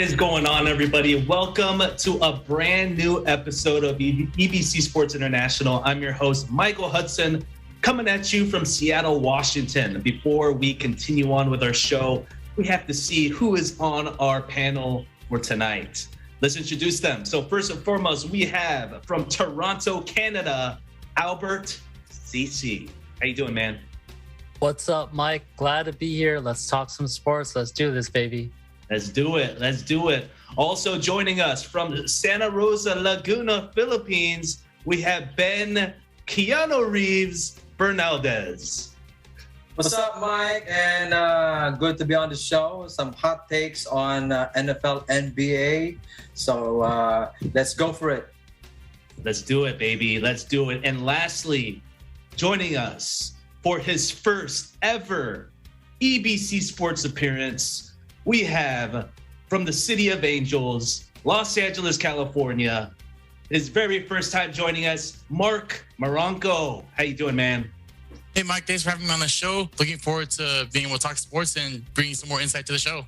is going on, everybody? Welcome to a brand new episode of EBC Sports International. I'm your host, Michael Hudson, coming at you from Seattle, Washington. Before we continue on with our show, we have to see who is on our panel for tonight. Let's introduce them. So first and foremost, we have from Toronto, Canada, Albert CC. How you doing, man? What's up, Mike? Glad to be here. Let's talk some sports. Let's do this, baby. Let's do it. Also joining us from Santa Rosa, Laguna, Philippines, we have Ben Keanu Reeves Bernaldez. What's up, Mike? And good to be on the show. Some hot takes on NFL, NBA. So let's go for it. Let's do it, baby. Let's do it. And lastly, joining us for his first ever EBC Sports appearance, we have from the City of Angels, Los Angeles, California, his very first time joining us, Mark Maronco. How you doing, man? Hey, Mike, thanks for having me on the show. Looking forward to being able to talk sports and bringing some more insight to the show.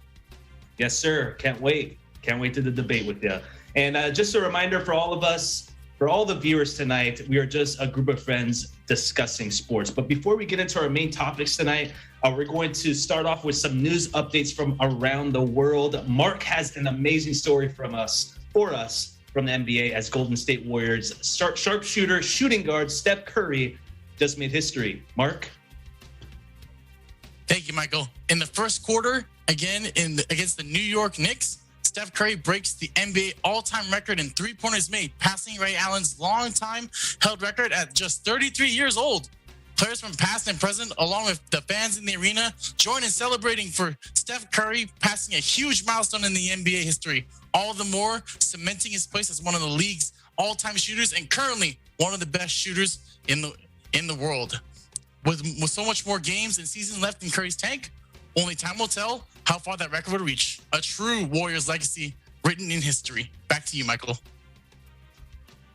Yes, sir. Can't wait. Can't wait to the debate with you. And just a reminder for all of us, for all the viewers tonight, we are just a group of friends discussing sports. But before we get into our main topics tonight, we're going to start off with some news updates from around the world. Mark has an amazing story for us from the NBA as Golden State Warriors sharpshooter shooting guard Steph Curry just made history. Mark? Thank you, Michael. In the first quarter, again against the New York Knicks, Steph Curry breaks the NBA all-time record in three-pointers made, passing Ray Allen's long-time held record at just 33 years old. Players from past and present, along with the fans in the arena, join in celebrating for Steph Curry passing a huge milestone in the NBA history, all the more cementing his place as one of the league's all-time shooters and currently one of the best shooters in the world. With so much more games and seasons left in Curry's tank, only time will tell how far that record would reach. A true Warriors legacy written in history. Back to you, Michael.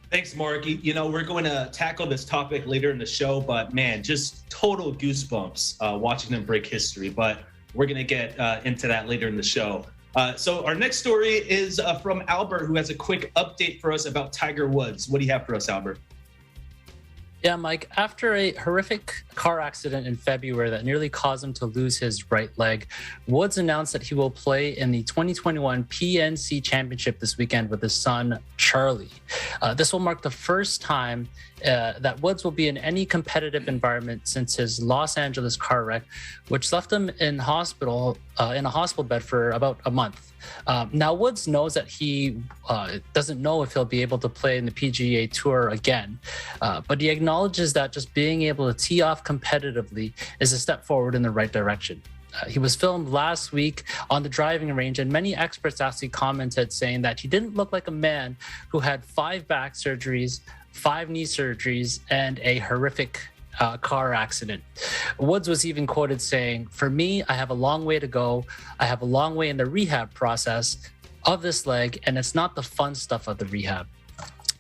Thanks, Mark. You know, we're going to tackle this topic later in the show, but man, just total goosebumps watching them break history. But we're going to get into that later in the show. So our next story is from Albert, who has a quick update for us about Tiger Woods. What do you have for us, Albert? Yeah, Mike, after a horrific car accident in February that nearly caused him to lose his right leg, Woods announced that he will play in the 2021 PNC Championship this weekend with his son, Charlie. This will mark the first time that Woods will be in any competitive environment since his Los Angeles car wreck, which left him in a hospital bed for about a month. Now, Woods knows that he doesn't know if he'll be able to play in the PGA Tour again, but he acknowledges that just being able to tee off competitively is a step forward in the right direction. He was filmed last week on the driving range, and many experts actually commented saying that he didn't look like a man who had 5 back surgeries, 5 knee surgeries, and a horrific car accident. Woods was even quoted saying, "For me, I have a long way to go. I have a long way in the rehab process of this leg, and it's not the fun stuff of the rehab."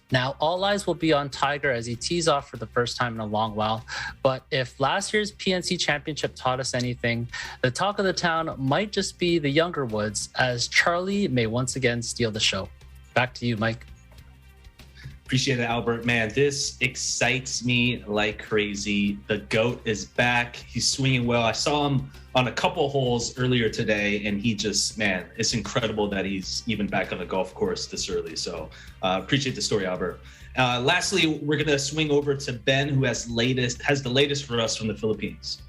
Now, all eyes will be on Tiger as he tees off for the first time in a long while. But if last year's PNC Championship taught us anything, the talk of the town might just be the younger Woods, as Charlie may once again steal the show. Back to you, Mike. Appreciate it, Albert. Man, this excites me like crazy. The GOAT is back. He's swinging well. I saw him on a couple holes earlier today, and he just, man, it's incredible that he's even back on the golf course this early. So appreciate the story, Albert. Lastly, we're going to swing over to Ben, who has the latest for us from the Philippines.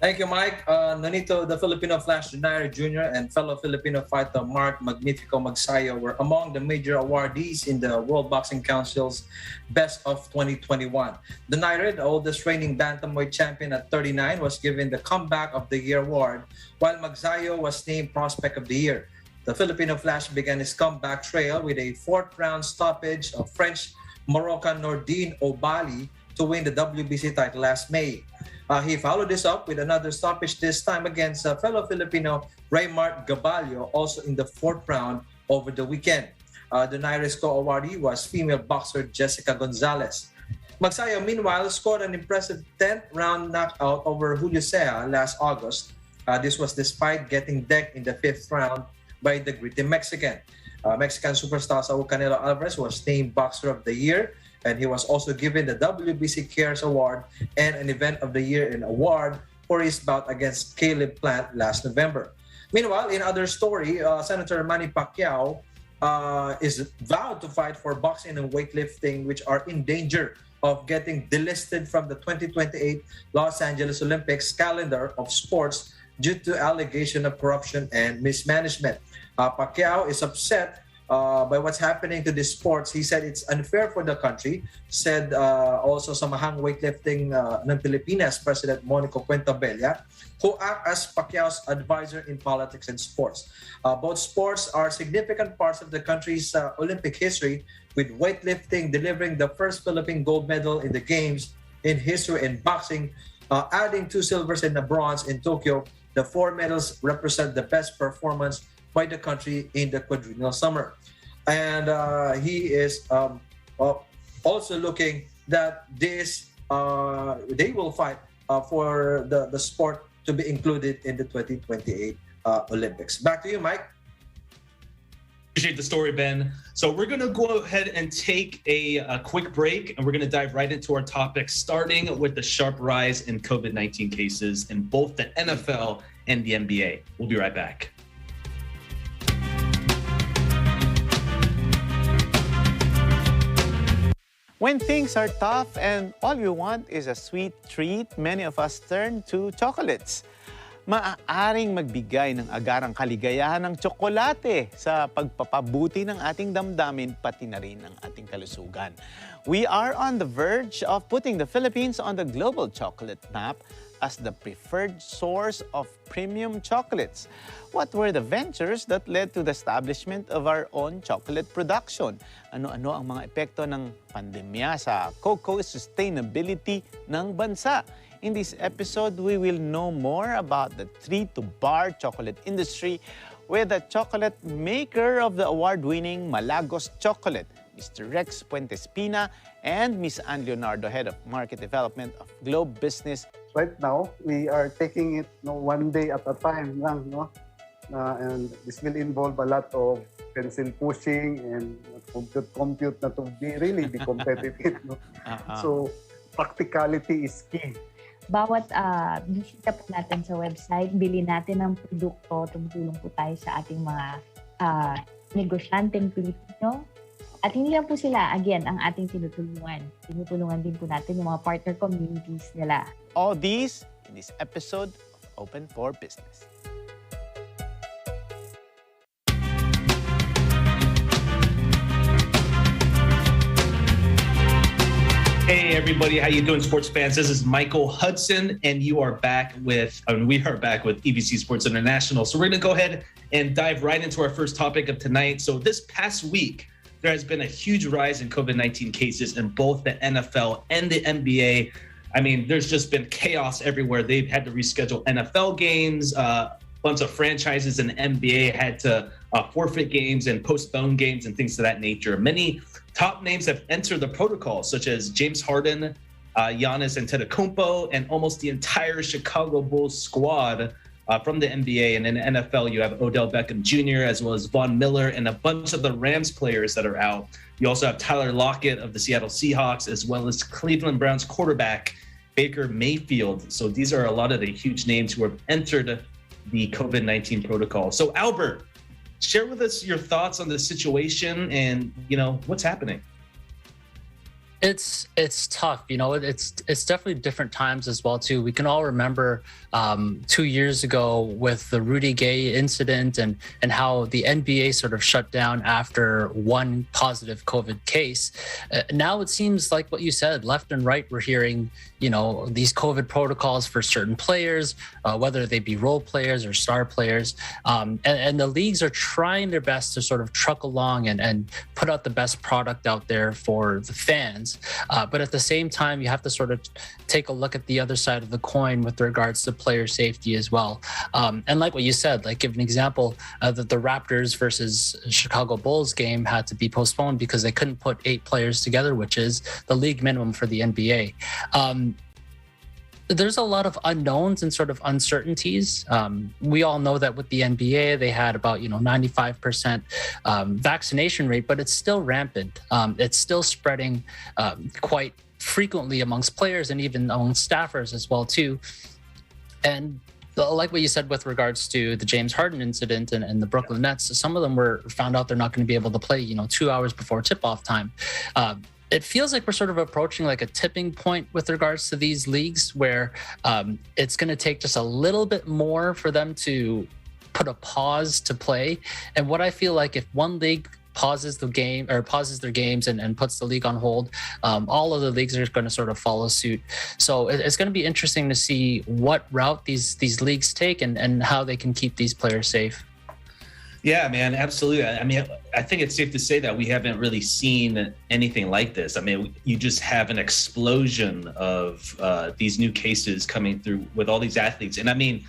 Thank you, Mike. Nonito, the Filipino Flash Donaire Jr. and fellow Filipino fighter Mark Magnifico Magsayo were among the major awardees in the World Boxing Council's Best of 2021. Donaire, the oldest reigning bantamweight champion at 39, was given the Comeback of the Year award, while Magsayo was named Prospect of the Year. The Filipino Flash began his comeback trail with a 4th-round stoppage of French-Moroccan Nordine Obali to win the WBC title last May. He followed this up with another stoppage, this time against fellow Filipino Raymart Gabalio, also in the 4th round over the weekend. Donaire's co-awardee was female boxer Jessica Gonzalez. Magsayo, meanwhile, scored an impressive 10th round knockout over Julio Sea last August. This was despite getting decked in the 5th round by the gritty Mexican. Mexican superstar Saul Canelo Alvarez was named Boxer of the Year, and he was also given the WBC Cares Award and an Event of the Year in award for his bout against Caleb Plant last November. Meanwhile, in other story, Senator Manny Pacquiao is vowed to fight for boxing and weightlifting, which are in danger of getting delisted from the 2028 Los Angeles Olympics calendar of sports due to allegation of corruption and mismanagement. Pacquiao is upset by what's happening to these sports. He said it's unfair for the country. Said also Samahang Weightlifting ng Pilipinas President Monico Cuentabella, who act as Pacquiao's advisor in politics and sports. Both sports are significant parts of the country's Olympic history, with weightlifting delivering the first Philippine gold medal in the Games in history, and boxing adding 2 silvers and a bronze in Tokyo. The 4 medals represent the best performance by the country in the quadrennial summer. And he is also looking that they will fight for the sport to be included in the 2028 Olympics. Back to you, Mike. Appreciate the story, Ben. So we're going to go ahead and take a quick break, and we're going to dive right into our topic, starting with the sharp rise in COVID-19 cases in both the NFL and the NBA. We'll be right back. When things are tough and all you want is a sweet treat, many of us turn to chocolates. Maaaring magbigay ng agarang kaligayahan ng tsokolate sa pagpapabuti ng ating damdamin, pati na rin ng ating kalusugan. We are on the verge of putting the Philippines on the global chocolate map as the preferred source of premium chocolates. What were the ventures that led to the establishment of our own chocolate production? Ano-ano ang mga epekto ng pandemya sa cocoa sustainability ng bansa? In this episode, we will know more about the tree-to-bar chocolate industry with the chocolate maker of the award-winning Malagos Chocolate, Mr. Rex Puentespina, and Ms. Ann Leonardo, Head of Market Development of Globe Business. Right now, we are taking it one day at a time lang, and this will involve a lot of pencil pushing and compute na to really be competitive. So, practicality is key. Bawat bisita po natin sa website, bili natin ng produkto, tumutulong po tayo sa ating mga negosyanteng Pilipino. At hindi lang po sila, again, ang ating tinutulungan. Tinutulungan din po natin yung mga partner communities nila. All these in this episode of Open for Business. Hey everybody, how you doing, sports fans? This is Michael Hudson, and we are back with EBC Sports International. So we're going to go ahead and dive right into our first topic of tonight. So this past week, there has been a huge rise in COVID-19 cases in both the NFL and the NBA. I mean, there's just been chaos everywhere. They've had to reschedule NFL games. Bunch of franchises in the NBA had to forfeit games and postpone games and things of that nature. Many top names have entered the protocol, such as James Harden, Giannis Antetokounmpo, and almost the entire Chicago Bulls squad from the NBA. And in the NFL, you have Odell Beckham Jr., as well as Von Miller, and a bunch of the Rams players that are out. You also have Tyler Lockett of the Seattle Seahawks, as well as Cleveland Browns quarterback Baker Mayfield. So these are a lot of the huge names who have entered the COVID-19 protocol. So Albert, share with us your thoughts on the situation and, what's happening. It's tough, it's definitely different times as well too. We can all remember 2 years ago with the Rudy Gay incident and how the NBA sort of shut down after one positive COVID case. Now it seems like what you said, left and right, we're hearing, these COVID protocols for certain players, whether they be role players or star players. And the leagues are trying their best to sort of truck along and put out the best product out there for the fans. But at the same time, you have to sort of take a look at the other side of the coin with regards to player safety as well. And like what you said, like give an example, that the Raptors versus Chicago Bulls game had to be postponed because they couldn't put 8 players together, which is the league minimum for the NBA. there's a lot of unknowns and sort of uncertainties. We all know that with the NBA, they had about 95% vaccination rate, but it's still rampant. It's still spreading quite frequently amongst players and even amongst staffers as well too. And like what you said with regards to the James Harden incident and the Brooklyn Nets, some of them were found out they're not going to be able to play 2 hours before tip-off time. It feels like we're sort of approaching like a tipping point with regards to these leagues where it's going to take just a little bit more for them to put a pause to play. And what I feel like, if one league pauses the game or pauses their games and puts the league on hold, all of the leagues are going to sort of follow suit. So it's going to be interesting to see what route these leagues take and how they can keep these players safe. Yeah, man, absolutely. I mean, I think it's safe to say that we haven't really seen anything like this. I mean, you just have an explosion of these new cases coming through with all these athletes. And I mean,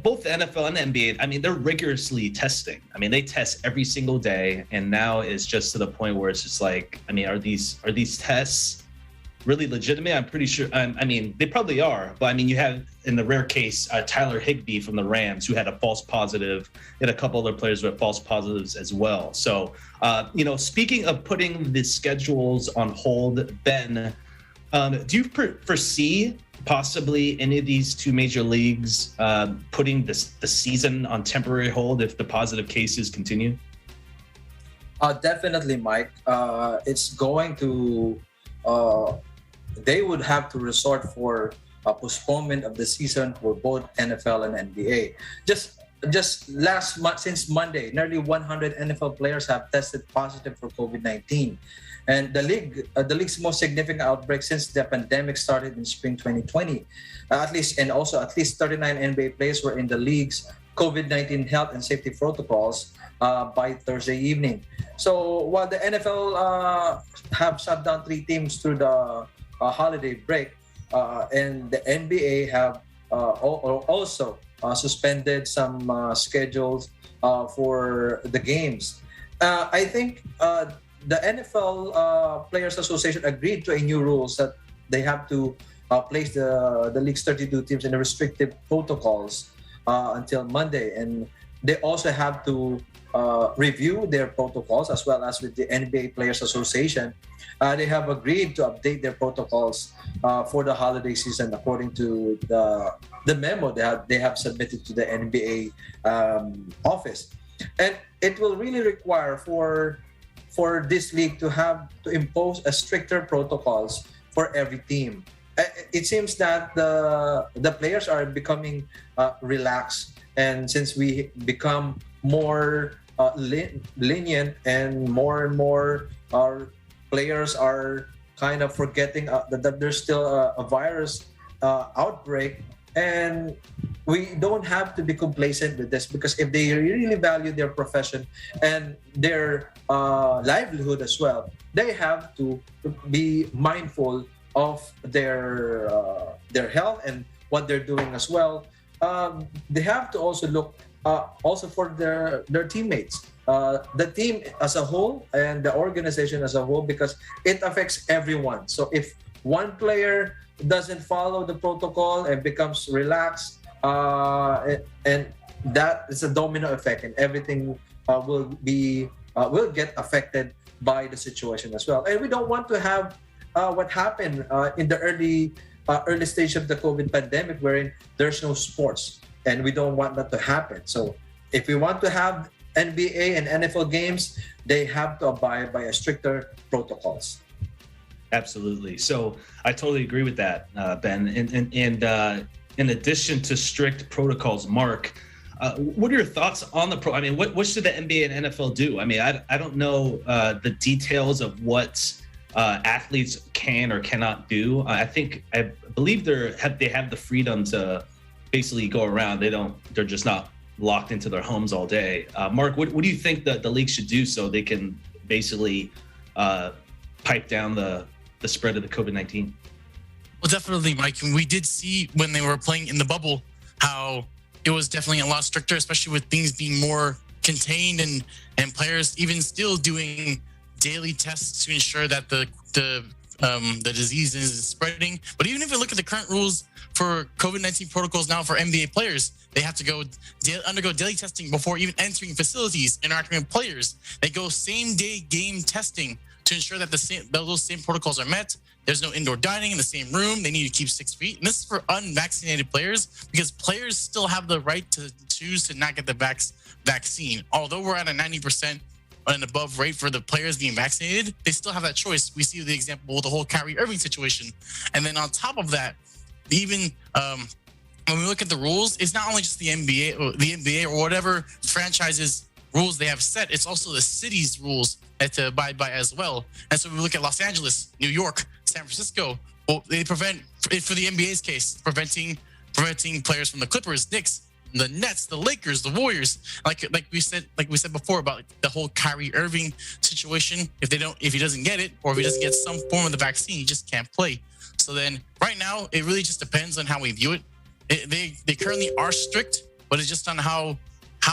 both the NFL and the NBA, I mean, they're rigorously testing. I mean, they test every single day. And now it's just to the point where it's just like, I mean, are these tests really legitimate? I'm pretty sure. I mean, they probably are. But I mean, you have, in the rare case, Tyler Higbee from the Rams, who had a false positive, and a couple other players with false positives as well. So, speaking of putting the schedules on hold, Ben, do you foresee possibly any of these two major leagues putting the season on temporary hold if the positive cases continue? Definitely, Mike. It's going to... they would have to resort for a postponement of the season for both NFL and NBA. Just last month, since Monday, nearly 100 NFL players have tested positive for COVID-19. And the league's most significant outbreak since the pandemic started in spring 2020. At least 39 NBA players were in the league's COVID-19 health and safety protocols by Thursday evening. So while the NFL have shut down 3 teams through the holiday break, and the NBA have also suspended some schedules for the games. I think the NFL Players Association agreed to a new rules that they have to place the league's 32 teams in the restrictive protocols until Monday, and they also have to review their protocols as well as with the NBA Players Association. They have agreed to update their protocols for the holiday season according to the memo they have submitted to the NBA office. And it will really require for this league to impose a stricter protocols for every team. It seems that the players are becoming relaxed, and since we become more lenient and more our players are kind of forgetting that there's still a virus outbreak, and we don't have to be complacent with this, because if they really value their profession and their livelihood as well, they have to be mindful of their health and what they're doing as well. They have to also look also for their teammates, the team as a whole and the organization as a whole, because it affects everyone. So if one player doesn't follow the protocol and becomes relaxed, and that is a domino effect, and everything will get affected by the situation as well. And we don't want to have what happened in the early stage of the COVID pandemic, wherein there's no sports, and we don't want that to happen. So if we want to have NBA and NFL games, they have to abide by a stricter protocols. Absolutely. So I totally agree with that, Ben. And in addition to strict protocols, Mark, what are your thoughts on the I mean, what should the NBA and NFL do? I mean, I don't know the details of what athletes can or cannot do. I believe they have the freedom to basically go around. They're just not locked into their homes all day. Mark, what do you think that the league should do so they can basically pipe down the spread of the COVID-19? Well, definitely, Mike. And we did see when they were playing in the bubble how it was definitely a lot stricter, especially with things being more contained and players even still doing daily tests to ensure that the the disease is spreading. But even if you look at the current rules for COVID-19 protocols now for NBA players, they have to undergo daily testing before even entering facilities, interacting with players. They go same-day game testing to ensure that those same protocols are met. There's no indoor dining in the same room. They need to keep 6 feet. And this is for unvaccinated players, because players still have the right to choose to not get the vaccine. Although we're at a 90% and above rate for the players being vaccinated, they still have that choice. We see the example with the whole Kyrie Irving situation. And then on top of that, even when we look at the rules, it's not only just the NBA or whatever franchises rules they have set, it's also the city's rules that to abide by as well. And so we look at Los Angeles, New York, San Francisco. Well, they prevent, for the NBA's case, preventing players from the Clippers, Knicks, the Nets, the Lakers, the Warriors. Like we said before about the whole Kyrie Irving situation. If he doesn't get it, or if he doesn't get some form of the vaccine, he just can't play. So then, right now, it really just depends on how we view it. They currently are strict, but it's just on how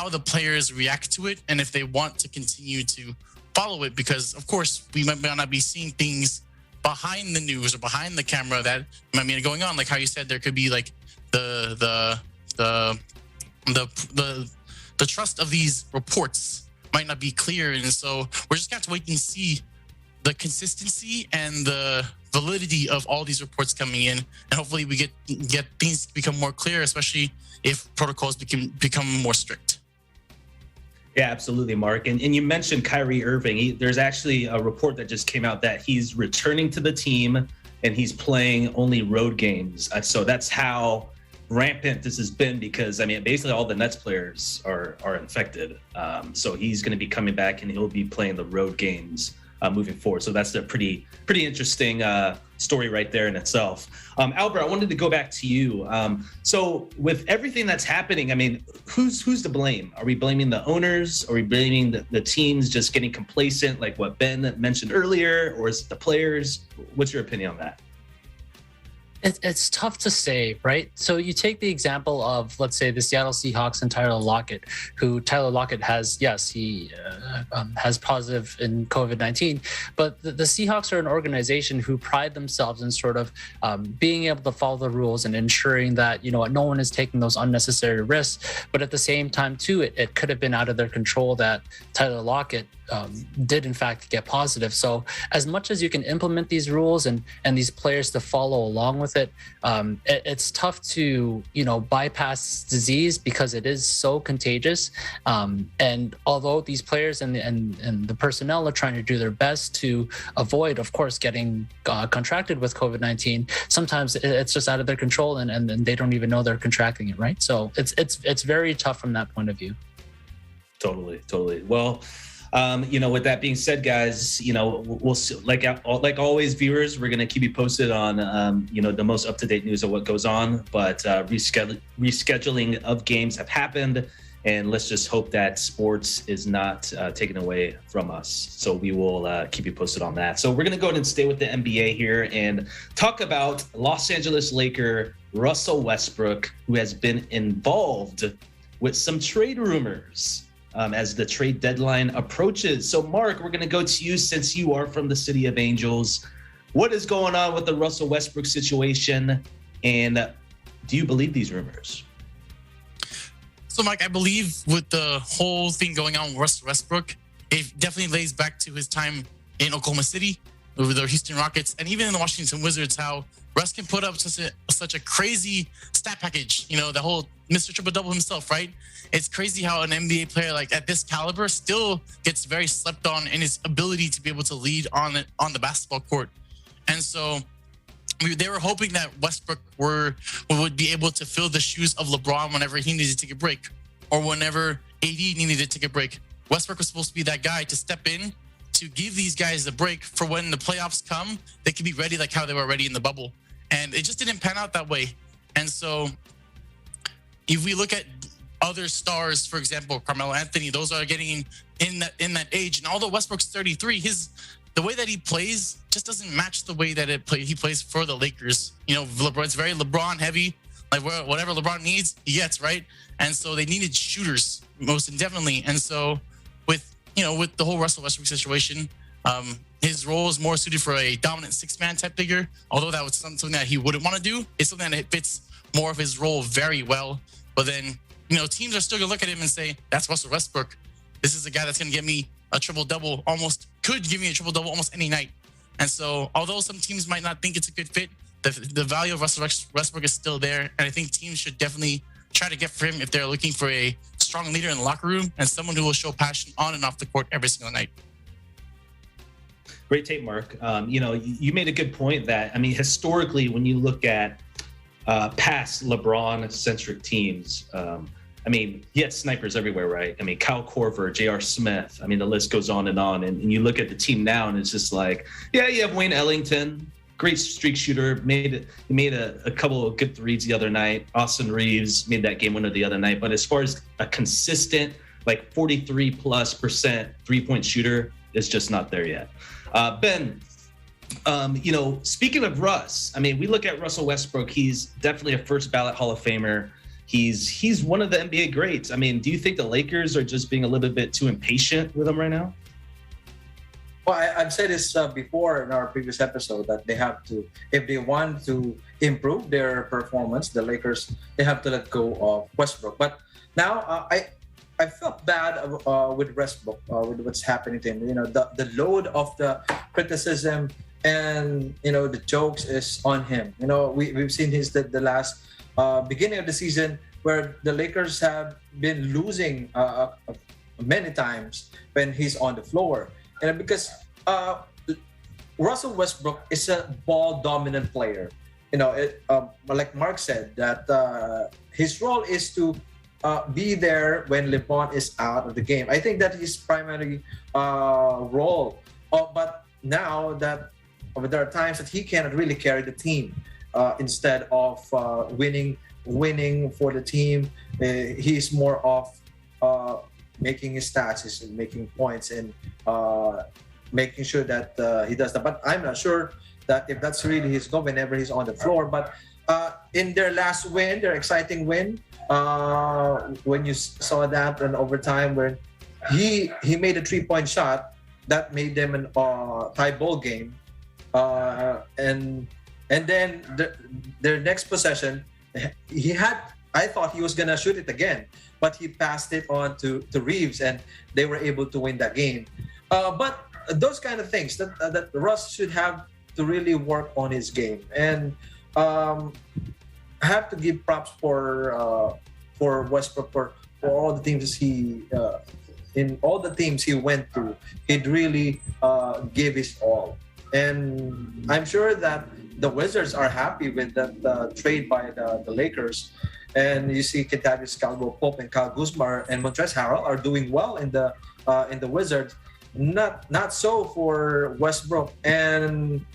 the players react to it, and if they want to continue to follow it, because of course we might not be seeing things behind the news or behind the camera that might be going on. Like how you said, there could be like the trust of these reports might not be clear, and so we're just gonna have to wait and see the consistency and the validity of all these reports coming in, and hopefully we get things to become more clear, especially if protocols become more strict. Yeah, absolutely, Mark. And you mentioned Kyrie Irving. There's actually a report that just came out that he's returning to the team and he's playing only road games. So that's how rampant this has been, because I mean, basically all the Nets players are infected. So he's going to be coming back and he'll be playing the road games moving forward. So that's a pretty interesting story right there in itself. Albert, I wanted to go back to you. So with everything that's happening, I mean, who's to blame? Are we blaming the owners? Are we blaming the teams just getting complacent, like what Ben mentioned earlier, or is it the players? What's your opinion on that? It's tough to say, right? So you take the example of, let's say, the Seattle Seahawks and Tyler Lockett, who Tyler Lockett has, yes, he has positive in COVID-19, but the Seahawks are an organization who pride themselves in sort of being able to follow the rules and ensuring that, you know, no one is taking those unnecessary risks. But at the same time, too, it could have been out of their control that Tyler Lockett did in fact get positive. So as much as you can implement these rules and these players to follow along with it, it's tough to, you know, bypass disease because it is so contagious. And although these players and the personnel are trying to do their best to avoid, of course, getting contracted with COVID-19, sometimes it's just out of their control and they don't even know they're contracting it, right? So it's very tough from that point of view. Totally. Well, you know, with that being said, guys, you know, we'll like always, viewers, we're gonna keep you posted on you know, the most up-to-date news of what goes on. But rescheduling of games have happened, and let's just hope that sports is not taken away from us. So we will keep you posted on that. So we're gonna go ahead and stay with the NBA here and talk about Los Angeles Laker Russell Westbrook, who has been involved with some trade rumors as the trade deadline approaches. So Mark, we're going to go to you since you are from the City of Angels. What is going on with the Russell Westbrook situation, and do you believe these rumors? So Mike, I believe with the whole thing going on with Russell Westbrook, it definitely lays back to his time in Oklahoma City with the Houston Rockets, and even in the Washington Wizards, how Russ can put up such a crazy stat package. You know, the whole Mr. Triple-Double himself, right? It's crazy how an NBA player like at this caliber still gets very slept on in his ability to be able to lead on the basketball court. And so they were hoping that Westbrook would be able to fill the shoes of LeBron whenever he needed to take a break, or whenever AD needed to take a break. Westbrook was supposed to be that guy to step in to give these guys a break for when the playoffs come, they can be ready like how they were ready in the bubble. And it just didn't pan out that way. And so if we look at other stars, for example, Carmelo Anthony, those are getting in that age. And although Westbrook's 33, the way that he plays just doesn't match the way that he plays for the Lakers. You know, it's very LeBron heavy. Like whatever LeBron needs, he gets, right? And so they needed shooters most indefinitely. And so with the whole Russell Westbrook situation, His role is more suited for a dominant six-man type figure, although that was something that he wouldn't want to do. It's something that fits more of his role very well. But then, teams are still going to look at him and say, that's Russell Westbrook. This is a guy that's going to get me a triple-double, could give me a triple-double almost any night. And so, although some teams might not think it's a good fit, the value of Russell Westbrook is still there. And I think teams should definitely try to get for him if they're looking for a strong leader in the locker room and someone who will show passion on and off the court every single night. Great take, Mark. You made a good point that, historically, when you look at past LeBron-centric teams, he had snipers everywhere, right? Kyle Korver, J.R. Smith. the list goes on. And you look at the team now, and it's just like, yeah, you have Wayne Ellington, great streak shooter. He made a couple of good threes the other night. Austin Reeves made that game winner the other night. But as far as a consistent, 43+% three-point shooter, is just not there yet. Ben, speaking of Russ, we look at Russell Westbrook. He's definitely a first ballot Hall of Famer. He's one of the NBA greats. Do you think the Lakers are just being a little bit too impatient with him right now? Well, I've said this before in our previous episode that they have to, if they want to improve their performance, the Lakers, they have to let go of Westbrook. But now I felt bad with Westbrook, with what's happening to him. The load of the criticism and the jokes is on him. We've seen the last beginning of the season where the Lakers have been losing many times when he's on the floor, and because Russell Westbrook is a ball dominant player. Like Mark said, that his role is to be there when LeBron is out of the game. I think that his primary role. But now that there are times that he cannot really carry the team, instead of winning for the team, he's more of making his stats, he's making points, and making sure that he does that. But I'm not sure that if that's really his goal whenever he's on the floor. But in their last win, their exciting win, when you saw that in overtime where he made a 3-point shot that made them an tie ball game, and then their next possession I thought he was gonna shoot it again, but he passed it on to Reeves and they were able to win that game. But those kind of things that Russ should have to really work on his game, and I have to give props for Westbrook for all the teams in all the teams he went to. He'd really gave his all, and I'm sure that the Wizards are happy with that trade by the Lakers. And you see Kentavious Caldwell-Pope and Kyle Kuzma and Montrezl Harrell are doing well in the Wizards. Not so for Westbrook, and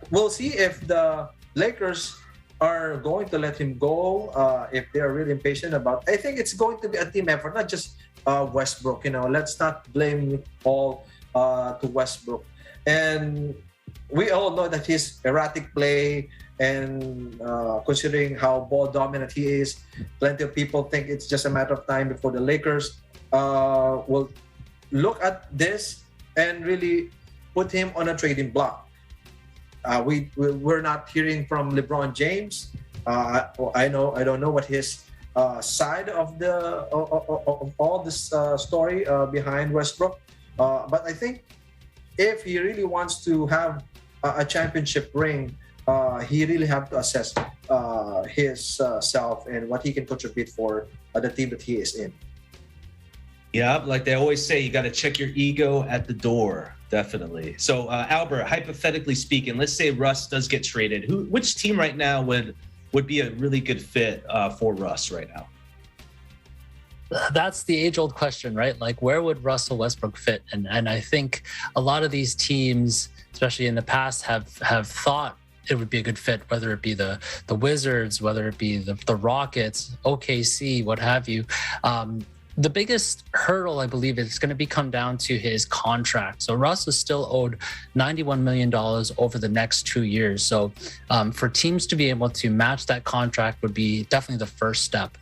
we'll see if the Lakers are going to let him go, if they are really impatient about. I think it's going to be a team effort, not just Westbrook. Let's not blame it all to Westbrook. And we all know that his erratic play, and considering how ball dominant he is, plenty of people think it's just a matter of time before the Lakers will look at this and really put him on a trading block. We're not hearing from LeBron James. I don't know what his side of all this story behind Westbrook, but I think if he really wants to have a championship ring, he really have to assess his self and what he can contribute for the team that he is in. Yeah, like they always say, you got to check your ego at the door. Definitely. So, Albert, hypothetically speaking, let's say Russ does get traded. Which team right now would be a really good fit for Russ right now? That's the age-old question, right? Like, where would Russell Westbrook fit? And I think a lot of these teams, especially in the past, have thought it would be a good fit, whether it be the Wizards, whether it be the Rockets, OKC, what have you. The biggest hurdle, I believe, is going to come down to his contract. So Russ is still owed $91 million over the next 2 years. So for teams to be able to match that contract would be definitely the first step.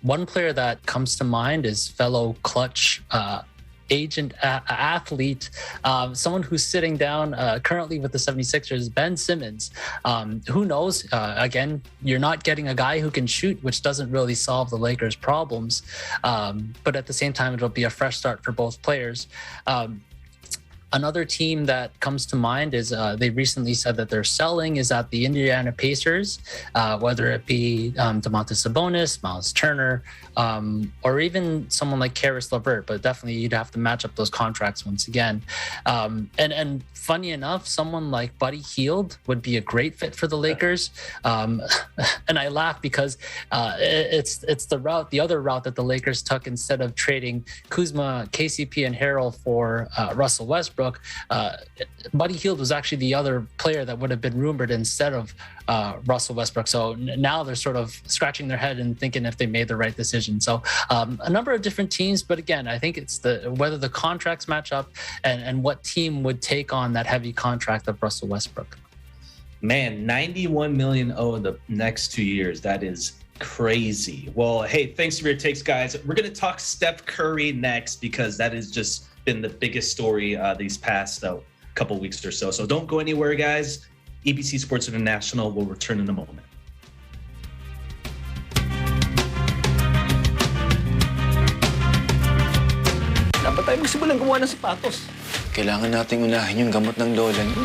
One player that comes to mind is fellow Clutch agent athlete, someone who's sitting down currently with the 76ers, Ben Simmons. Who knows? Again, you're not getting a guy who can shoot, which doesn't really solve the Lakers' problems. But at the same time, it'll be a fresh start for both players. Another team that comes to mind is they recently said that they're selling is at the Indiana Pacers, whether it be Domantas Sabonis, Miles Turner, or even someone like Karis LeVert. But definitely you'd have to match up those contracts once again. And funny enough, someone like Buddy Hield would be a great fit for the Lakers. And I laugh because it's the other route that the Lakers took instead of trading Kuzma, KCP, and Harrell for Russell Westbrook. Buddy Hield was actually the other player that would have been rumored instead of Russell Westbrook. So now they're sort of scratching their head and thinking if they made the right decision. So a number of different teams, but again, I think it's whether the contracts match up and what team would take on that heavy contract of Russell Westbrook. Man, $91 million the next 2 years. That is crazy. Well, hey, thanks for your takes, guys. We're going to talk Steph Curry next because that has just been the biggest story these past couple weeks or so. So don't go anywhere, guys. EBC Sports International will return in a moment. Dapat tayo magsimulang gumawa ng sapatos. Kailangan nating unahin yung gamot ng lola niyo.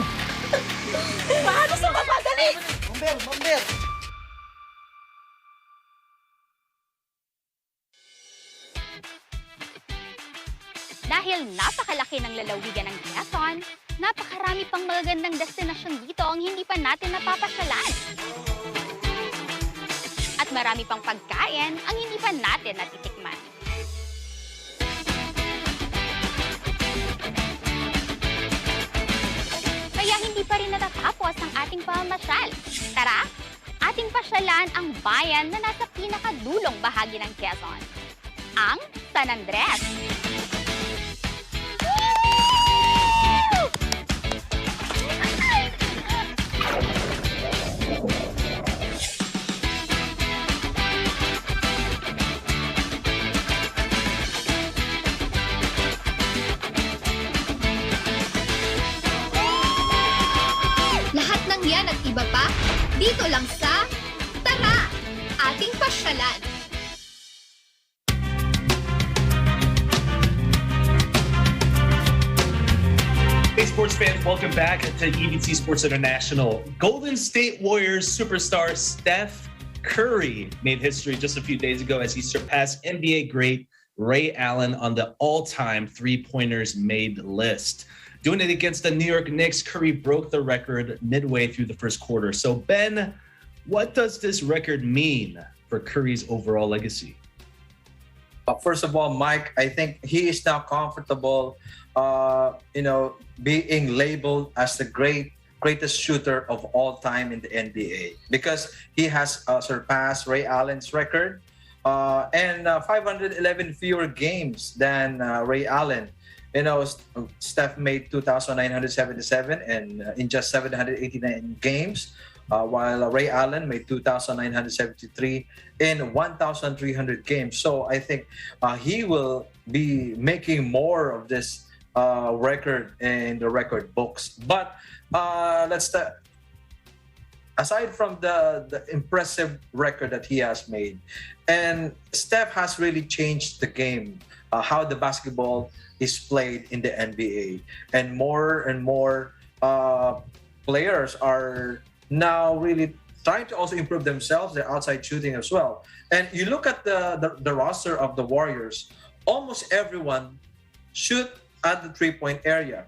Paano sa mapadali? Bomber! Dahil napakalaki ng lalawigan ng Quezon, napakarami pang magagandang destinasyon dito ang hindi pa natin napapasyalan. At marami pang pagkain ang hindi pa natin natitikman. Kaya hindi pa rin natatapos ang ating pamamasyal. Tara, ating pasyalan ang bayan na nasa pinakadulong bahagi ng Quezon, ang San Andres. Lahat ng yan at iba pa, dito lang sa Tara, Ating Pasyalan. Hey, sports fans, welcome back to EBC Sports International. Golden State Warriors superstar Steph Curry made history just a few days ago as he surpassed NBA great Ray Allen on the all-time three-pointers made list. Doing it against the New York Knicks, Curry broke the record midway through the first quarter. So, Ben, what does this record mean for Curry's overall legacy? First of all, Mike, I think he is now comfortable, being labeled as the greatest shooter of all time in the NBA because he has surpassed Ray Allen's record and 511 fewer games than Ray Allen. Steph made 2,977 and in just 789 games, while Ray Allen made 2,973 in 1,300 games. So I think he will be making more of this record in the record books. But aside from the impressive record that he has made, and Steph has really changed the game, how the basketball is played in the NBA, and more players are now really trying to also improve themselves, their outside shooting as well. And you look at the roster of the Warriors, almost everyone shoot at the three-point area.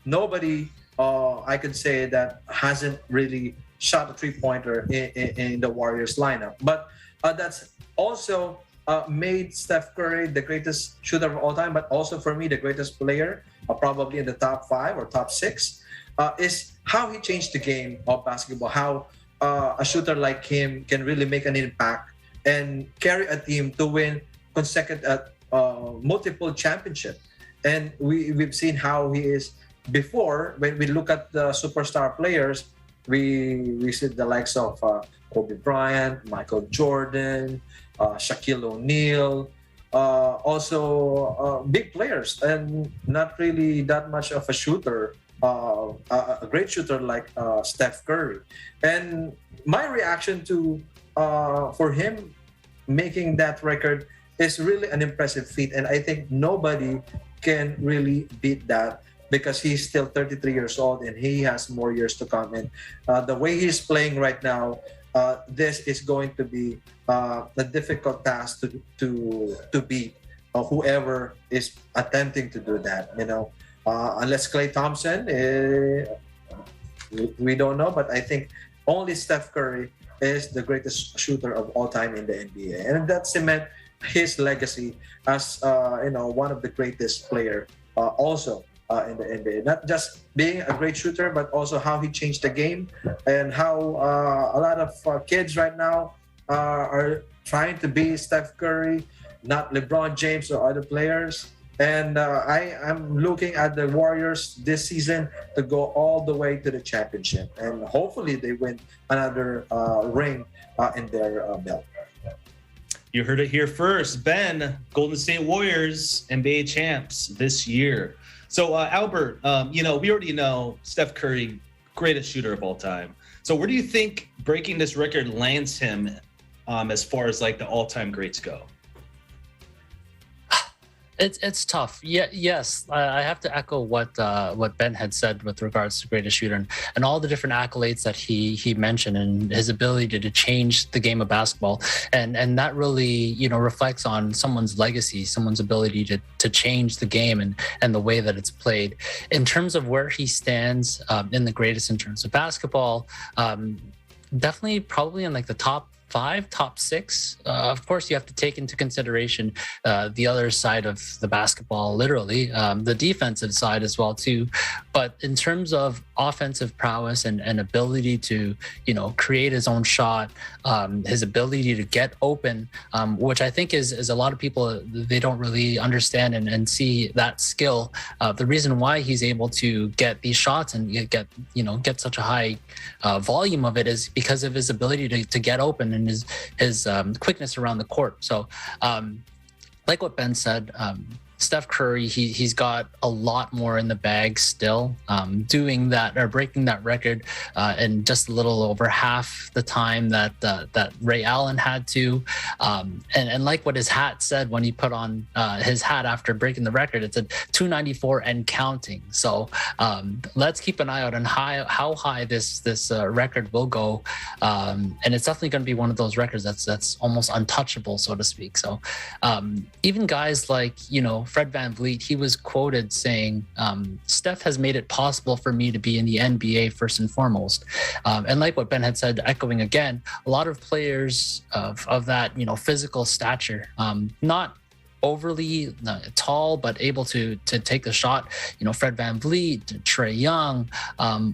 Nobody, I could say, that hasn't really shot a three-pointer in the Warriors lineup. But that's also made Steph Curry the greatest shooter of all time, but also for me the greatest player, probably in the top 5 or top 6, is how he changed the game of basketball, how a shooter like him can really make an impact and carry a team to win consecutive multiple championships. And we've seen how he is before. When we look at the superstar players, we see the likes of Kobe Bryant, Michael Jordan, Shaquille O'Neal, also big players and not really that much of a shooter, a great shooter like Steph Curry. And my reaction to for him making that record is really an impressive feat, and I think nobody can really beat that because he's still 33 years old and he has more years to come. And the way he's playing right now, this is going to be a difficult task to beat whoever is attempting to do that. Unless Klay Thompson, we don't know, but I think only Steph Curry is the greatest shooter of all time in the NBA, and that cement his legacy as one of the greatest player also in the NBA. Not just being a great shooter, but also how he changed the game and how a lot of kids right now are trying to be Steph Curry, not LeBron James or other players. And I am looking at the Warriors this season to go all the way to the championship, and hopefully they win another ring in their belt. You heard it here first. Ben, Golden State Warriors, NBA champs this year. So, Albert, we already know Steph Curry, greatest shooter of all time. So where do you think breaking this record lands him as far as like the all-time greats go? It's tough. Yeah, yes, I have to echo what Ben had said with regards to greatest shooter and all the different accolades that he mentioned and his ability to change the game of basketball, and that really reflects on someone's legacy, someone's ability to change the game and the way that it's played. In terms of where he stands in the greatest in terms of basketball, definitely probably in like the top 5, top 6. Of course, you have to take into consideration the other side of the basketball, literally, the defensive side as well too. But in terms of offensive prowess and ability to, create his own shot, his ability to get open, which I think is a lot of people, they don't really understand and see that skill. The reason why he's able to get these shots and get such a high volume of it is because of his ability to get open and his quickness around the court. So like what Ben said, Steph Curry, he's got a lot more in the bag still, doing that or breaking that record in just a little over half the time that Ray Allen had to. And like what his hat said when he put on his hat after breaking the record, it said 294 and counting. So let's keep an eye out on how high this record will go. And it's definitely going to be one of those records that's almost untouchable, so to speak. So even guys like, Fred VanVleet, he was quoted saying, Steph has made it possible for me to be in the NBA first and foremost. And like what Ben had said, echoing again, a lot of players of that, physical stature, not overly tall, but able to take the shot. Fred VanVleet, Trae Young,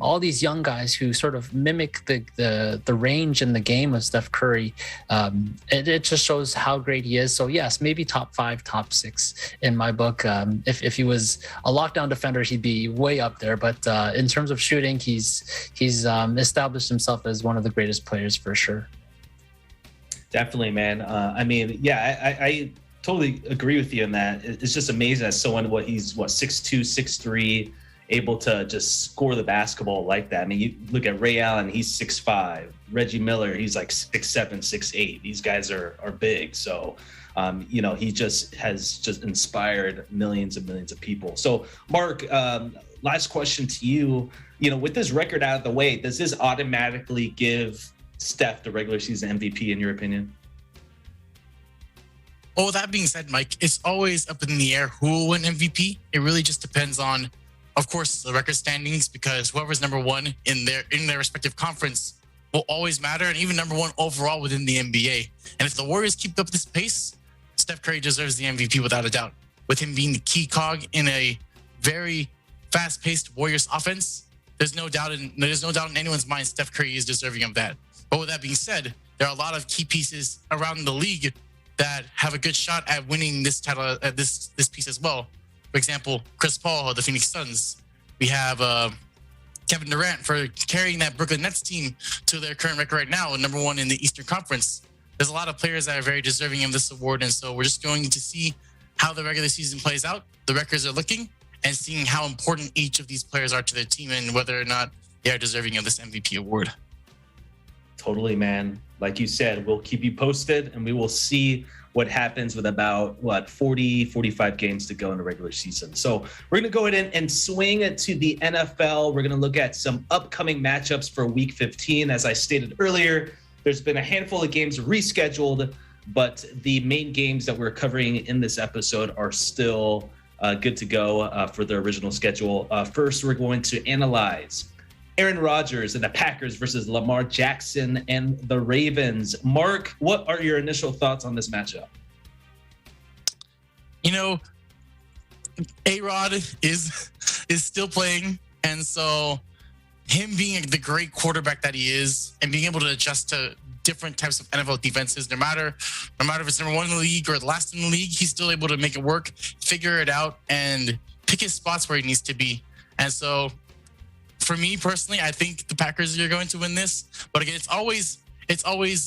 all these young guys who sort of mimic the range in the game of Steph Curry. It just shows how great he is. So yes, maybe top 5, top 6 in my book. If he was a lockdown defender, he'd be way up there. But in terms of shooting, he's established himself as one of the greatest players for sure. Definitely, man. I totally agree with you on that. It's just amazing as someone he's 6'2", 6'3", able to just score the basketball like that. I mean, you look at Ray Allen, he's 6'5". Reggie Miller, he's like 6'7", 6'8". These guys are big. So, he just has inspired millions and millions of people. So, Mark, last question to you. With this record out of the way, does this automatically give Steph the regular season MVP in your opinion? Well, that being said, Mike, it's always up in the air who will win MVP. It really just depends on, of course, the record standings, because whoever's number one in their respective conference will always matter, and even number one overall within the NBA. And if the Warriors keep up this pace, Steph Curry deserves the MVP without a doubt. With him being the key cog in a very fast-paced Warriors offense, there's no doubt in anyone's mind Steph Curry is deserving of that. But with that being said, there are a lot of key pieces around the league that have a good shot at winning this title, this piece as well. For example, Chris Paul of the Phoenix Suns. We have Kevin Durant for carrying that Brooklyn Nets team to their current record right now, number one in the Eastern Conference. there's a lot of players that are very deserving of this award, and so we're just going to see how the regular season plays out. The records are looking, and seeing how important each of these players are to their team and whether or not they are deserving of this MVP award. Totally, man. Like you said, we'll keep you posted, and we will see what happens with about 45 games to go in the regular season. So we're going to go ahead and swing it to the NFL. We're going to look at some upcoming matchups for week 15. As I stated earlier, there's been a handful of games rescheduled, but the main games that we're covering in this episode are still good to go for the original schedule. First, we're going to analyze Aaron Rodgers and the Packers versus Lamar Jackson and the Ravens. Mark, what are your initial thoughts on this matchup? You know, A-Rod is still playing, and so him being the great quarterback that he is and being able to adjust to different types of NFL defenses, no matter if it's number one in the league or last in the league, he's still able to make it work, figure it out, and pick his spots where he needs to be. And so for me personally, I think the Packers are going to win this. But again, it's always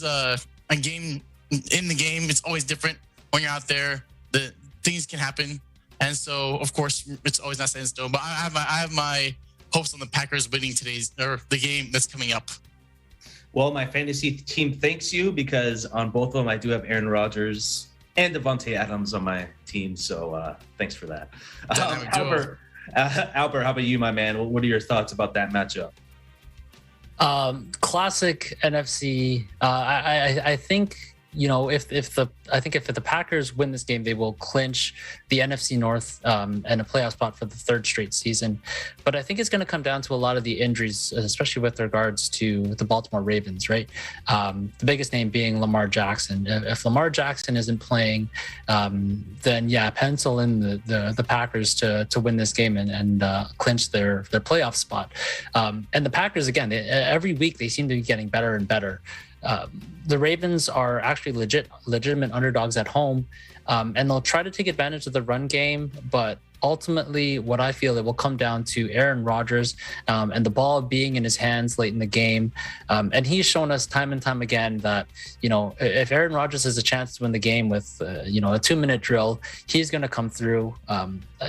a game in the game. It's always different when you're out there. The things can happen, and so of course it's always not set in stone. But I have my hopes on the Packers winning the game that's coming up. Well, my fantasy team thanks you, because on both of them I do have Aaron Rodgers and Devontae Adams on my team. So thanks for that. Albert, how about you, my man? What are your thoughts about that matchup? Classic NFC. I think, you know, if the Packers win this game, they will clinch the NFC North and a playoff spot for the third straight season. But I think it's going to come down to a lot of the injuries, especially with regards to the Baltimore Ravens, right? The biggest name being Lamar Jackson. If Lamar Jackson isn't playing, then yeah, pencil in the Packers to win this game and clinch their playoff spot. And the Packers, again, every week they seem to be getting better and better. The Ravens are actually legitimate underdogs at home, and they'll try to take advantage of the run game, but ultimately what I feel it will come down to Aaron Rodgers and the ball being in his hands late in the game. And he's shown us time and time again that, you know, if Aaron Rodgers has a chance to win the game with, a 2-minute drill, he's going to come through.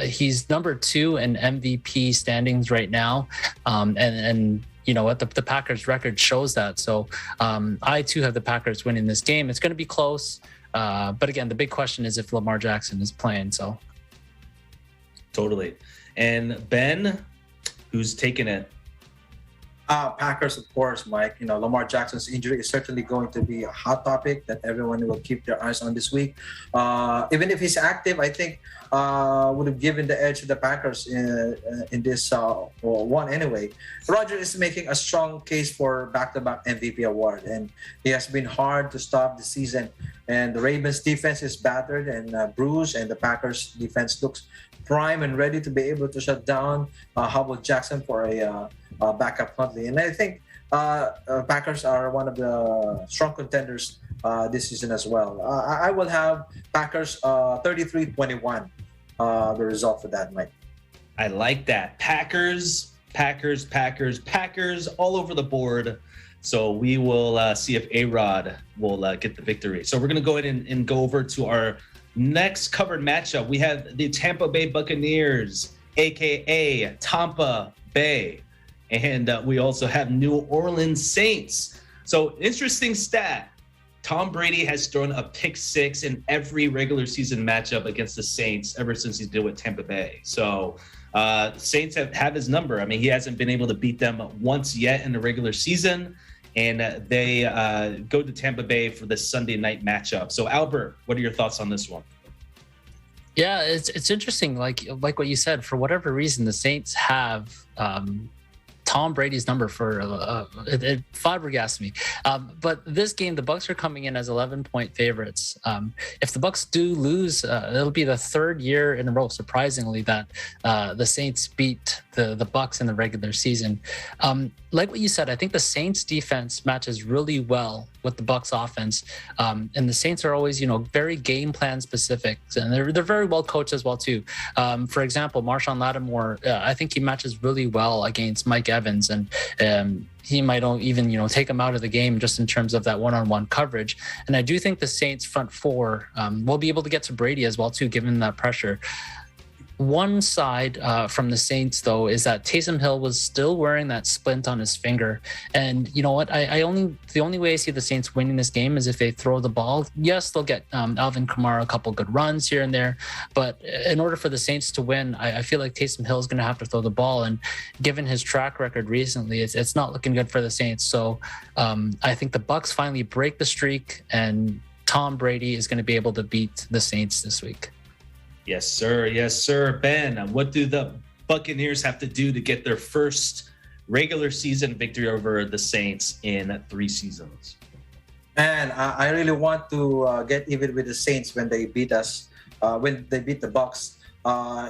He's number 2 in MVP standings right now. And you know what, the Packers record shows that. So I too have the Packers winning this game. It's going to be close. But again, the big question is if Lamar Jackson is playing. So totally. And Ben, who's taking it? Packers, of course, Mike. You know, Lamar Jackson's injury is certainly going to be a hot topic that everyone will keep their eyes on this week. Even if he's active, I think would have given the edge to the Packers in this one anyway. Rodgers is making a strong case for back-to-back MVP award, and he has been hard to stop this season. And the Ravens defense is battered and bruised, and the Packers defense looks prime and ready to be able to shut down Hubble Jackson for a backup Huntley. And I think Packers are one of the strong contenders this season as well. I will have Packers 33-21, the result for that, Mike. I like that. Packers all over the board. So we will see if A-Rod will get the victory. So we're going to go ahead and go over to our next covered matchup. We have the Tampa Bay Buccaneers, aka Tampa Bay, and we also have New Orleans Saints. So interesting stat: Tom Brady has thrown a pick 6 in every regular season matchup against the Saints ever since he's been with Tampa Bay. So Saints have his number. I mean, he hasn't been able to beat them once yet in the regular season, and they go to Tampa Bay for this Sunday night matchup. So Albert, what are your thoughts on this one? Yeah, it's interesting. Like what you said, for whatever reason, the Saints have Tom Brady's number for it flabbergasted me. But this game, the Bucs are coming in as 11-point favorites. If the Bucs do lose, it'll be the third year in a row, surprisingly, that the Saints beat the Bucs in the regular season. Like what you said, I think the Saints defense matches really well with the Bucks offense. And the Saints are always, very game plan specific, and they're very well coached as well too. For example, Marshawn Lattimore, I think he matches really well against Mike Evans, and he might even take him out of the game just in terms of that one-on-one coverage. And I do think the Saints front four will be able to get to Brady as well too, given that pressure. One side from the Saints, though, is that Taysom Hill was still wearing that splint on his finger. And you know what? The only way I see the Saints winning this game is if they throw the ball. Yes, they'll get Alvin Kamara a couple good runs here and there. But in order for the Saints to win, I feel like Taysom Hill is going to have to throw the ball. And given his track record recently, it's not looking good for the Saints. So I think the Bucks finally break the streak, and Tom Brady is going to be able to beat the Saints this week. Yes, sir. Yes, sir. Ben, what do the Buccaneers have to do to get their first regular season victory over the Saints in 3 seasons? And I really want to get even with the Saints when they beat us, when they beat the Bucks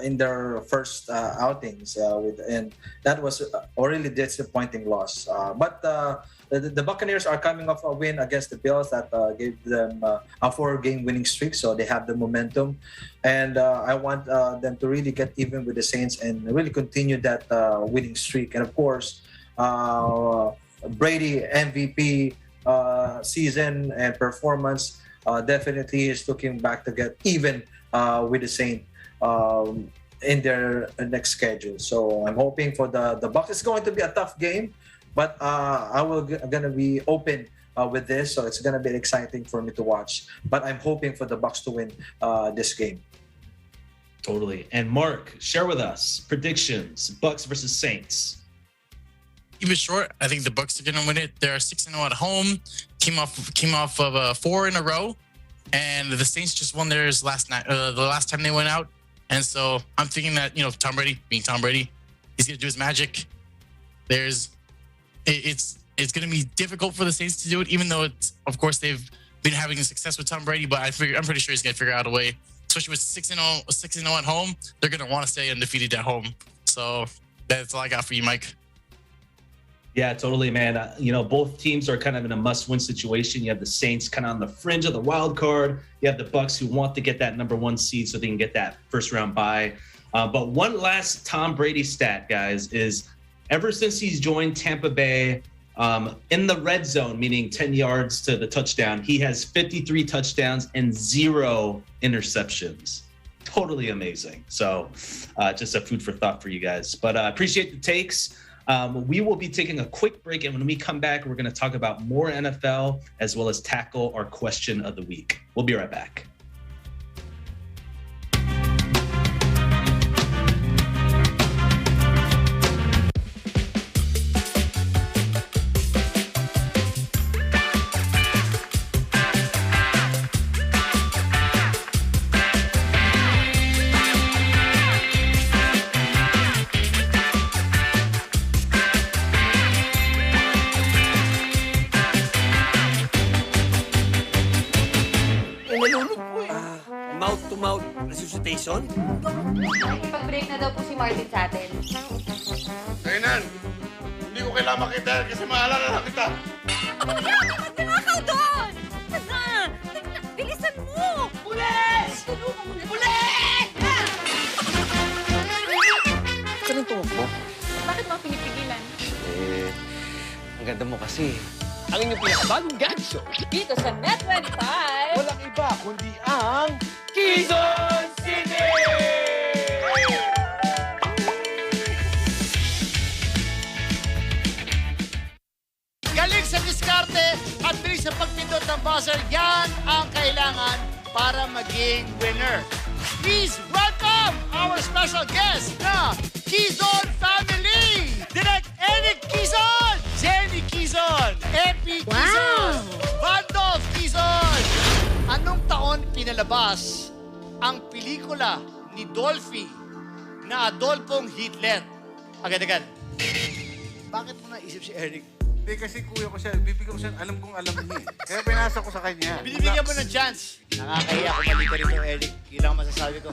in their first outings. And that was a really disappointing loss. But the Buccaneers are coming off a win against the Bills that gave them a 4-game winning streak, so they have the momentum. And I want them to really get even with the Saints and really continue that winning streak. And of course, Brady MVP season and performance definitely is looking back to get even with the Saints in their next schedule. So I'm hoping for the Bucs. It's going to be a tough game, but I'm gonna be open with this, so it's gonna be exciting for me to watch. But I'm hoping for the Bucs to win this game. Totally. And Mark, share with us predictions: Bucs versus Saints. Keep it short. I think the Bucs are gonna win it. They're 6-0 at home. Came off of 4 in a row, and the Saints just won theirs last night. The last time they went out, and so I'm thinking that Tom Brady, being Tom Brady, he's gonna do his magic. It's gonna be difficult for the Saints to do it, even though of course they've been having success with Tom Brady. But I'm pretty sure he's gonna figure out a way. Especially with 6-0 at home, they're gonna want to stay undefeated at home. So that's all I got for you, Mike. Yeah, totally, man. Both teams are kind of in a must-win situation. You have the Saints kind of on the fringe of the wild card. You have the Bucs who want to get that number 1 seed so they can get that first-round bye. But one last Tom Brady stat, guys, is ever since he's joined Tampa Bay in the red zone, meaning 10 yards to the touchdown, he has 53 touchdowns and 0 interceptions. Totally amazing. So just a food for thought for you guys. But appreciate the takes. We will be taking a quick break, and when we come back, we're going to talk about more NFL as well as tackle our question of the week. We'll be right back. Mouth-to-mouth resuscitation? Pag-break na daw po si Martin sa atin. Kainan, hindi ko kailangan makita kasi maalala na kita. Magnakaw doon! Bilisan mo! Pulis! Tulungan mo na. Pulis! Saan ang tumakbo? Bakit mo pinipigilan? Ang ganda mo kasi. Ang inyong pinakabagong gag show. Dito sa Net25. Walang iba kundi ang Quezon City! Galing sa diskarte at bilis sa pagpindot ng buzzer, yan ang kailangan para maging winner. Please welcome our special guest na Quezon family! Direct Eric Quezon, Jenny Quezon, Epi Quezon, Vandolph Quezon. Anong taon pinalabas ang pelikula ni Dolphy na Adolfong Hitler? Agad-agad. Bakit mo naisip si Eric? Hindi kasi kuya ko siya, bibigyan ko siya, alam niya. Kaya pinasa ko sa kanya. Binibigyan mo ng chance. Nakakahiya kung mali ka rito, Eric. Yun lang masasabi ko.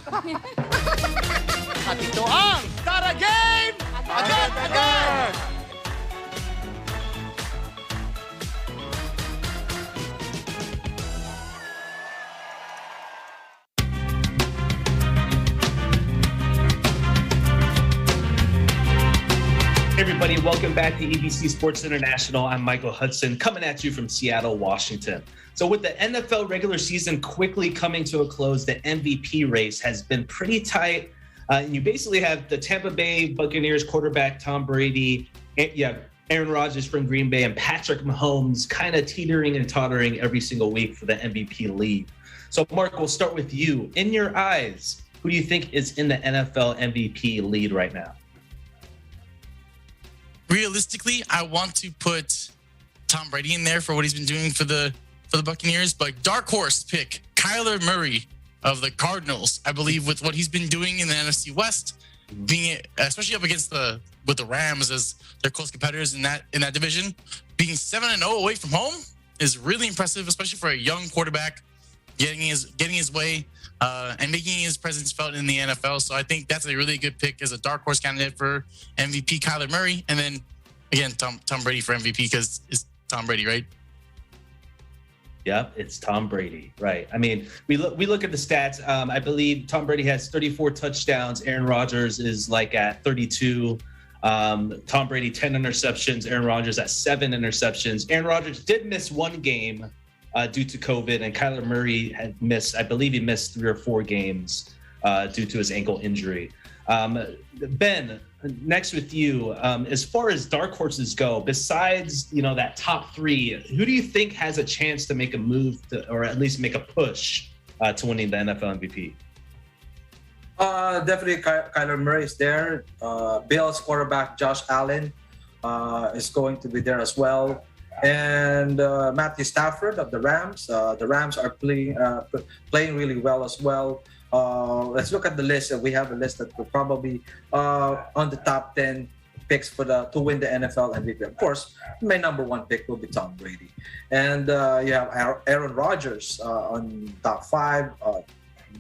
At ito ang Tara Game! Agad-agad! Welcome back to EBC Sports International. I'm Michael Hudson, coming at you from Seattle, Washington. So with the NFL regular season quickly coming to a close, the MVP race has been pretty tight. You basically have the Tampa Bay Buccaneers quarterback Tom Brady, Aaron Rodgers from Green Bay, and Patrick Mahomes kind of teetering and tottering every single week for the MVP lead. So Mark, we'll start with you. In your eyes, who do you think is in the NFL MVP lead right now? Realistically, I want to put Tom Brady in there for what he's been doing for the Buccaneers, but dark horse pick Kyler Murray of the Cardinals. I believe with what he's been doing in the NFC West, being especially up against the Rams as their close competitors in that division, being 7-0 away from home is really impressive, especially for a young quarterback getting his way and making his presence felt in the NFL. So I think that's a really good pick as a dark horse candidate for MVP, Kyler Murray, and then again Tom Brady for MVP because it's Tom Brady, right? Yep, it's Tom Brady, right? I mean, we look at the stats. I believe Tom Brady has 34 touchdowns. Aaron Rodgers is like at 32. Tom Brady 10 interceptions. Aaron Rodgers at 7 interceptions. Aaron Rodgers did miss one game due to COVID, and Kyler Murray had missed, I believe he missed 3 or 4 games due to his ankle injury. Ben, next with you. As far as dark horses go, besides that top 3, who do you think has a chance to make a move or at least make a push to winning the NFL MVP? Definitely Kyler Murray is there. Bills quarterback Josh Allen is going to be there as well. And Matthew Stafford of the Rams. The Rams are playing really well as well. Let's look at the list. We have a list that will probably on the top 10 picks to win the NFL MVP. Of course, my number 1 pick will be Tom Brady. And you have Aaron Rodgers on top 5.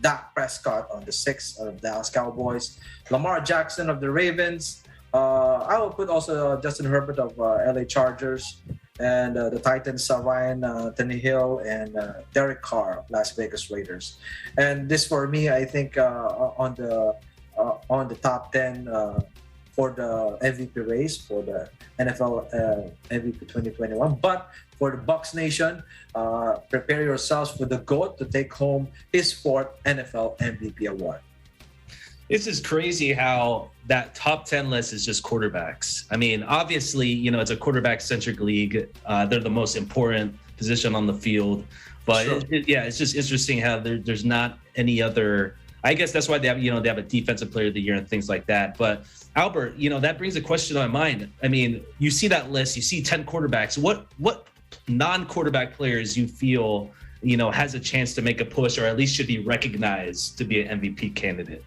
Dak Prescott on the 6th of Dallas Cowboys. Lamar Jackson of the Ravens. I will put also Justin Herbert of LA Chargers. And the Titans, Ryan Tannehill and Derek Carr of Las Vegas Raiders. And this for me, I think on the top 10 for the MVP race for the NFL MVP 2021. But for the Bucs Nation, prepare yourselves for the GOAT to take home his 4th NFL MVP award. This is crazy how that top 10 list is just quarterbacks. I mean, obviously, it's a quarterback-centric league. They're the most important position on the field. But Sure. It's just interesting how there's not any other. I guess that's why they have a defensive player of the year and things like that. But Albert, that brings a question to my mind. I mean, you see that list, you see 10 quarterbacks. What non-quarterback players you feel has a chance to make a push or at least should be recognized to be an MVP candidate?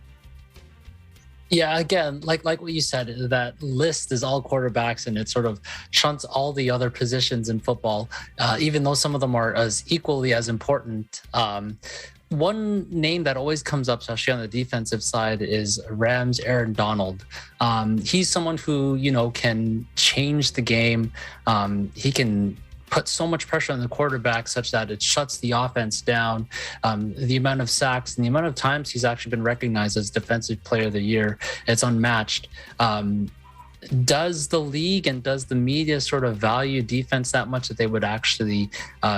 Yeah, again, like what you said, that list is all quarterbacks and it sort of shunts all the other positions in football, even though some of them are as equally as important. One name that always comes up, especially on the defensive side, is Rams' Aaron Donald. He's someone who, can change the game. He can put so much pressure on the quarterback such that it shuts the offense down. The amount of sacks and the amount of times he's actually been recognized as Defensive Player of the Year, it's unmatched. Does the league and does the media sort of value defense that much that they would actually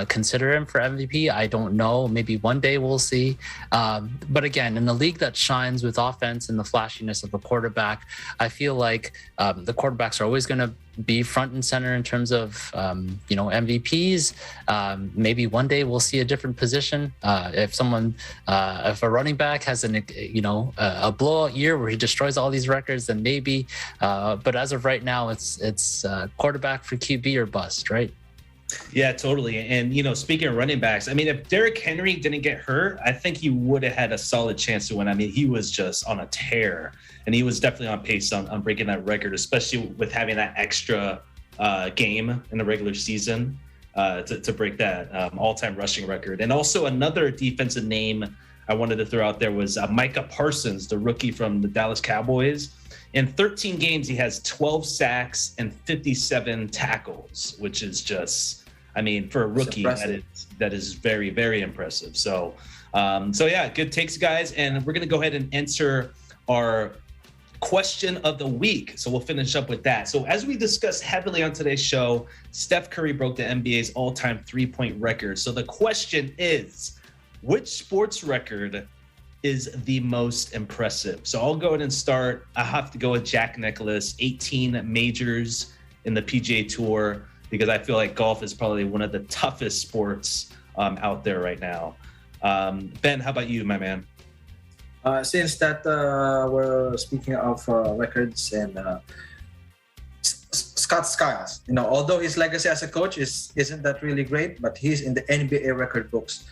consider him for MVP? I don't know. Maybe one day we'll see. But again, in a league that shines with offense and the flashiness of a quarterback, I feel like the quarterbacks are always going to be front and center in terms of MVPs. Maybe one day we'll see a different position. If a running back has a blowout year where he destroys all these records, then maybe. But as of right now, it's quarterback for QB or bust, right? Yeah, totally. And speaking of running backs, I mean, if Derrick Henry didn't get hurt, I think he would have had a solid chance to win. I mean, he was just on a tear, and he was definitely on pace on breaking that record, especially with having that extra game in the regular season to break that all-time rushing record. And also another defensive name I wanted to throw out there was Micah Parsons, the rookie from the Dallas Cowboys. In 13 games, he has 12 sacks and 57 tackles, which is just, I mean, for a rookie, that is very, very impressive. So yeah, good takes, guys. And we're going to go ahead and enter our question of the week. So we'll finish up with that. So as we discussed heavily on today's show, Steph Curry broke the NBA's all-time three-point record. So the question is, which sports record is the most impressive? So I'll go ahead and start. I have to go with Jack Nicklaus, 18 majors in the PGA Tour, because I feel like golf is probably one of the toughest sports out there right now. Ben, how about you, my man? Since that we're speaking of records and Scott Skiles, although his legacy as a coach isn't that really great, but he's in the NBA record books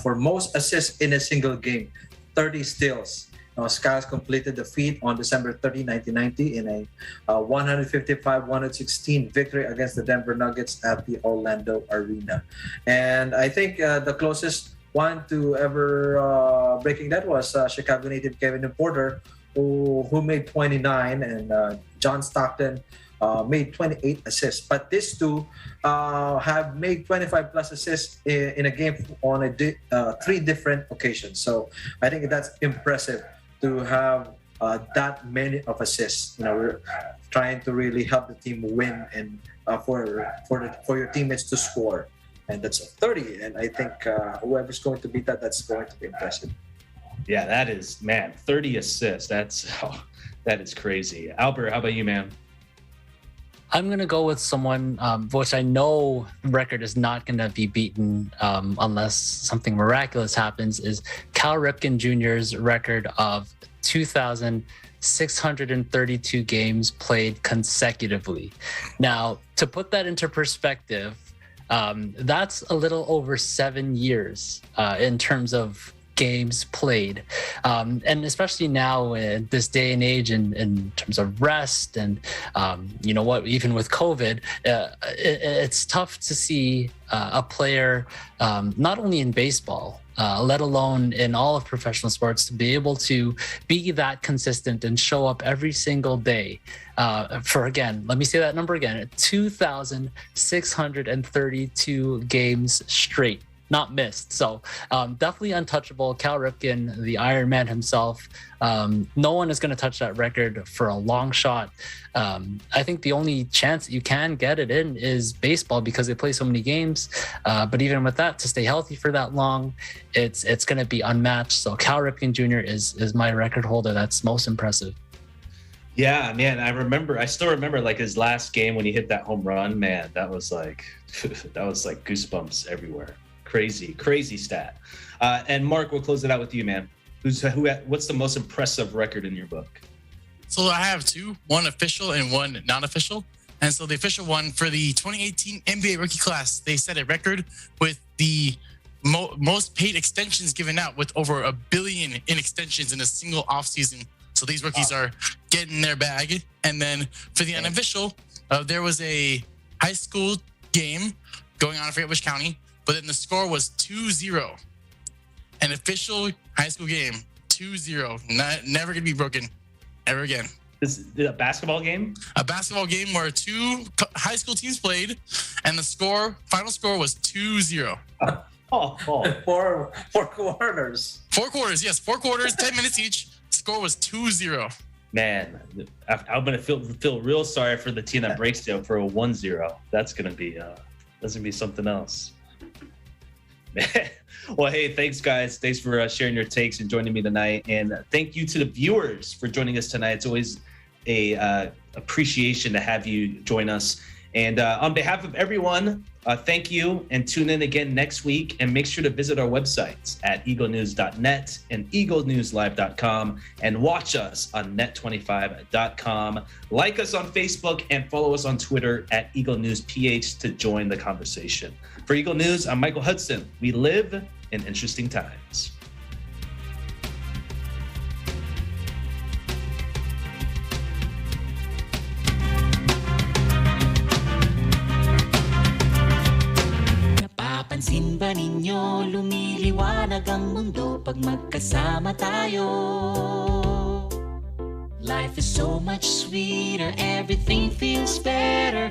for most assists in a single game, 30 steals. Skiles completed the feat on December 30, 1990 in a 155-116 victory against the Denver Nuggets at the Orlando Arena. And I think the closest one to ever breaking that was Chicago native Kevin Porter, who made 29, and John Stockton made 28 assists. But these two have made 25 plus assists in a game on three different occasions. So I think that's impressive to have that many of assists. We're trying to really help the team win and for your teammates to score. And that's 30. And I think whoever's going to beat that, that's going to be impressive. Yeah, that is, man, 30 assists. That is crazy. Albert, how about you, man? I'm going to go with someone which I know the record is not going to be beaten unless something miraculous happens, is Cal Ripken Jr.'s record of 2,632 games played consecutively. Now, to put that into perspective, that's a little over 7 years in terms of games played, and especially now in this day and age in terms of rest and even with COVID, it's tough to see a player not only in baseball, let alone in all of professional sports, to be able to be that consistent and show up every single day for, again, let me say that number again, 2,632 games straight, not missed. So definitely untouchable. Cal Ripken, the Iron Man himself. No one is going to touch that record for a long shot. I think the only chance you can get it in is baseball because they play so many games. But even with that, to stay healthy for that long, it's going to be unmatched. So Cal Ripken Jr. is my record holder. That's most impressive. Yeah, man, I still remember like his last game when he hit that home run, man, that was like goosebumps everywhere. Crazy stat. And Mark, we'll close it out with you, man. What's the most impressive record in your book? So I have two, one official and one non-official. And so the official one for the 2018 NBA rookie class, they set a record with the most paid extensions given out, with over $1 billion in extensions in a single offseason. So these rookies are getting their bag. And then for the unofficial, there was a high school game going on, I forget which county, but then the score was 2-0. An official high school game, 2-0. Never gonna be broken ever again. This is a basketball game? A basketball game where two high school teams played, and the final score was 2-0. Four quarters. 4 quarters, yes. 4 quarters, 10 minutes each. Score was 2-0. Man, I'm gonna feel real sorry for the team that breaks down for a 1-0. That's gonna be something else. Man. Well, hey, thanks, guys. Thanks for sharing your takes and joining me tonight. And thank you to the viewers for joining us tonight. It's always a appreciation to have you join us. And on behalf of everyone, thank you, and tune in again next week. And make sure to visit our websites at eaglenews.net and eaglenewslive.com, and watch us on net25.com. Like us on Facebook and follow us on Twitter at EagleNewsPH to join the conversation. For Eagle News, I'm Michael Hudson. We live in interesting times. Napapansin ba ninyo lumiliwanag ang mundo pag magkasama tayo? Life is so much sweeter, everything feels better.